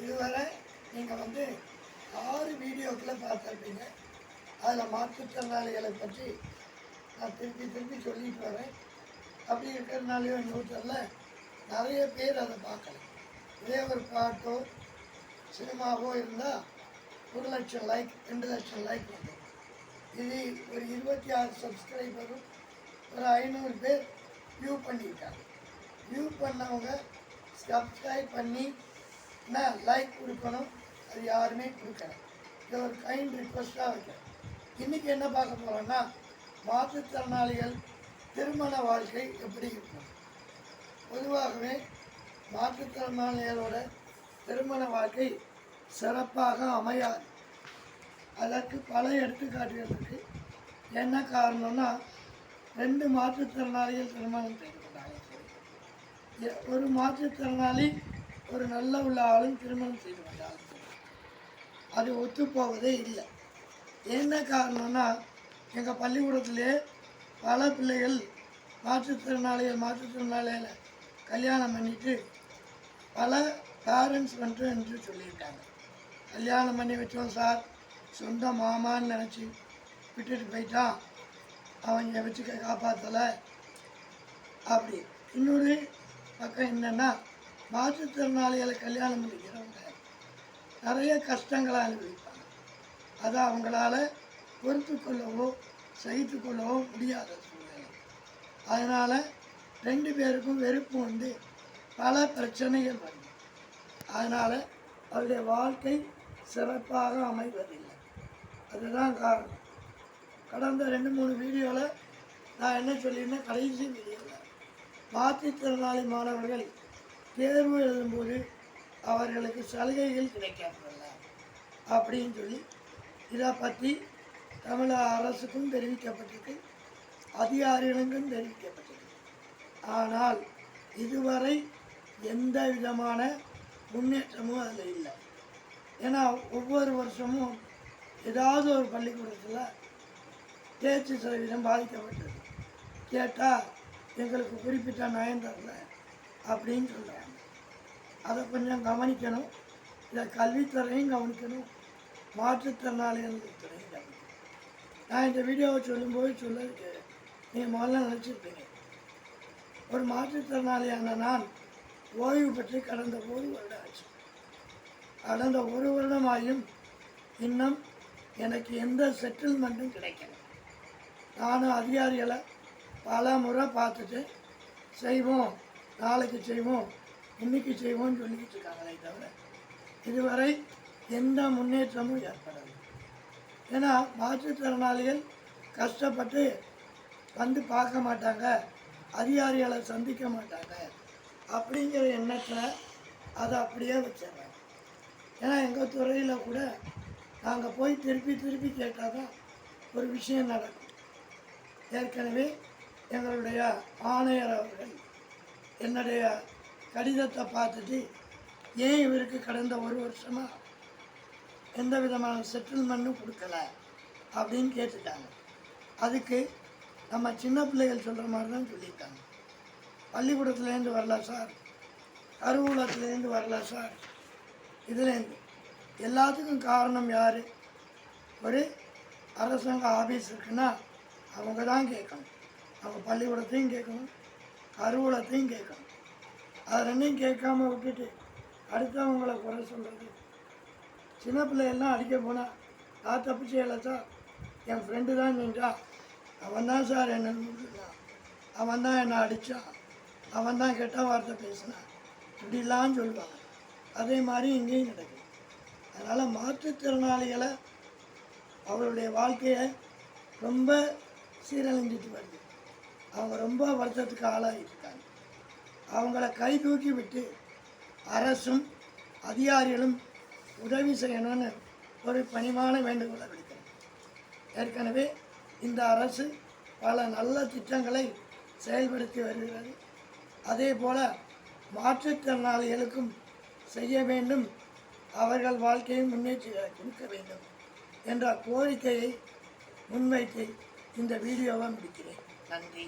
இதுவரை நீங்கள் 6 வீடியோக்களை பார்த்துருப்பீங்க. அதில் மாற்றுத்திறனாளிகளை பற்றி நான் திருப்பி சொல்லிட்டு வரேன். அப்படி இருக்கிறதுனாலையோ என்னவோ தெரியல, நிறைய பேர் அதை பார்க்கல. இதே ஒரு பாட்டோ சினிமாவோ இருந்தால் 1 லட்சம் லைக் 2 லட்சம் லைக் வந்து இது ஒரு 26 சப்ஸ்கிரைபரும் ஒரு 500 பேர் வியூ பண்ணியிருக்காங்க. வியூ பண்ணவங்க சப்ஸ்கிரைப் பண்ணி லைக் கொடுக்கணும், அது யாருமே கொடுக்கல. இதை ஒரு கைண்ட் ரிக்வஸ்ட்டாக வைக்கிறேன். இன்றைக்கி என்ன பார்க்க போகிறோன்னா, மாற்றுத்திறனாளிகள் திருமண வாழ்க்கை எப்படி இருக்கும். பொதுவாகவே மாற்றுத்திறனாளிகளோட திருமண வாழ்க்கை சிறப்பாக அமையாது. அதற்கு பல எடுத்துக்காட்டுகள் இருக்குது. என்ன காரணம்னா, 2 மாற்றுத்திறனாளிகள் திருமணம் செய்து கொண்டாங்க. ஒரு மாற்றுத்திறனாளி ஒரு நல்ல உள்ள ஆளும் திருமணம் செய்து கொண்டாங்க. அது ஒத்துப்போவதே இல்லை. என்ன காரணம்னா, எங்கள் பள்ளிக்கூடத்திலே பல பிள்ளைகள் மாற்றுத்திறனாளிகளை கல்யாணம் பண்ணிட்டு பல பேரண்ட்ஸ் என்று சொல்லியிருக்காங்க. கல்யாணம் பண்ணி வச்சோம் சார், சொந்த மாமான்னு நினச்சி விட்டுட்டு போயிட்டான், அவங்க வச்சு காப்பாற்றலை அப்படி. இன்னொரு பக்கம் என்னென்னா, மாற்றுத்திறனாளிகளை கல்யாணம் பண்ணிக்கிறவங்க நிறைய கஷ்டங்களை அனுபவிப்பாங்க. அதை அவங்களால பொறுத்து கொள்ளவோ சகித்து கொள்ளவோ முடியாத சூழ்நிலை. அதனால் 2 பேருக்கும் வெறுப்பு பல பிரச்சனைகள் வரும். அதனால் அவருடைய வாழ்க்கை சிறப்பாக அமைவதில்லை. அதுதான் காரணம். கடந்த 2-3 வீடியோவில் நான் என்ன சொல்லியிருந்தேன், கடைசி வீடியோவில் மாற்றுத்திறனாளி மாணவர்கள் தேர்வு எழுதும்போது அவர்களுக்கு சலுகைகள் கிடைக்காதல்ல அப்படின்னு சொல்லி இதை பற்றி தமிழக அரசுக்கும் தெரிவிக்கப்பட்டிருக்கு, அதிகாரிகளுக்கும் தெரிவிக்கப்பட்டிருக்கு. ஆனால் இதுவரை எந்த விதமான முன்னேற்றமும் அதில் இல்லை. ஏன்னா ஒவ்வொரு வருஷமும் ஏதாவது ஒரு பள்ளிக்கூடத்தில் தேர்ச்சி சதவீதம் பாதிக்கப்பட்டது. கேட்டால் எங்களுக்கு குறிப்பிட்ட நயம் தரல அப்படின்னு சொல்கிறாங்க. அதை கொஞ்சம் கவனிக்கணும். இதை கல்வித்துறையும் கவனிக்கணும், மாற்றுத்திறனாளிகள் துறையும் கவனிக்கணும். நான் இந்த வீடியோவை சொல்லும்போது நீங்கள் முதல்ல நினச்சிருப்பீங்க, ஒரு மாற்றுத்திறனாளியான நான் ஓய்வு பெற்று கடந்த 1 வருடம் ஆச்சு. கடந்த 1 வருடமாயும் இன்னும் எனக்கு எந்த செட்டில்மெண்ட்டும் கிடைக்கல. நானும் அதிகாரிகளை பல முறை பார்த்துட்டு செய்வோம், நாளைக்கு செய்வோம், இன்றைக்கி செய்வோம்னு சொல்லிக்கிட்டு இருக்காங்களே தவிர இதுவரை எந்த முன்னேற்றமும் ஏற்படவில்லை. ஏன்னா மாற்றுத்திறனாளிகள் கஷ்டப்பட்டு பார்க்க மாட்டாங்க, அதிகாரிகளை சந்திக்க மாட்டாங்க அப்படிங்கிற எண்ணத்தில் அதை அப்படியே வச்சிடறாங்க. ஏன்னா எங்கள் துறையில் கூட நாங்கள் போய் திருப்பி கேட்டால் தான் ஒரு விஷயம் நடக்கும். ஏற்கனவே எங்களுடைய ஆணையர் அவர்கள் என்னுடைய கடிதத்தை பார்த்துட்டு, ஏன் இவருக்கு கடந்த 1 வருஷமாக எந்த விதமான செட்டில்மெண்ட்டும் கொடுக்கல அப்படின்னு கேட்டுட்டாங்க. அதுக்கு நம்ம சின்ன பிள்ளைகள் சொல்கிற மாதிரி தான் சொல்லியிருக்காங்க. பள்ளிக்கூடத்துலேருந்து வரல சார், கருவூலத்துலேருந்து வரல சார், இதுலேருந்து எல்லாத்துக்கும் காரணம் யார்? ஒரு அரசாங்க ஆஃபீஸ் இருக்குன்னா அவங்க தான் கேட்கணும். அவங்க பள்ளிக்கூடத்தையும் கேட்கணும், கருவூலத்தையும் கேட்கணும். அது 2யும் கேட்காம விட்டுட்டு அடுத்தவங்களை குறை சொல்கிறது. சின்ன பிள்ளைகள்லாம் அடிக்க போனால் நான் தப்பு செய்யலை சார், என் ஃப்ரெண்டு தான் செஞ்சான், அவன் தான் சார் என்னை முடிஞ்சான், அவன் தான் என்னை அடித்தான், அவன் தான் கெட்ட வார்த்தை பேசினான், இப்படிலாம் சொல்லுவாங்க. அதே மாதிரி இங்கேயும் நடக்குது. அதனால் மாற்றுத்திறனாளிகளை அவருடைய வாழ்க்கையை ரொம்ப சீரழிஞ்சிட்டு வருது. அவங்க ரொம்ப வருத்தத்துக்கு ஆளாகிட்டு இருக்காங்க. அவங்கள கை தூக்கி விட்டு அரசும் அதிகாரிகளும் உதவி செய்யணும்னு ஒரு பணிவான வேண்டுகோளை விடுக்கிறேன். ஏற்கனவே இந்த அரசு பல நல்ல திட்டங்களை செயல்படுத்தி வருகிறது. அதே போல் மாற்றுத்திறனாளிகளுக்கும் செய்ய வேண்டும், அவர்கள் வாழ்க்கையை முன்னேற்றி கொடுக்க வேண்டும் என்ற கோரிக்கையை முன்வைத்து இந்த வீடியோவை முடிக்கிறேன். நன்றி.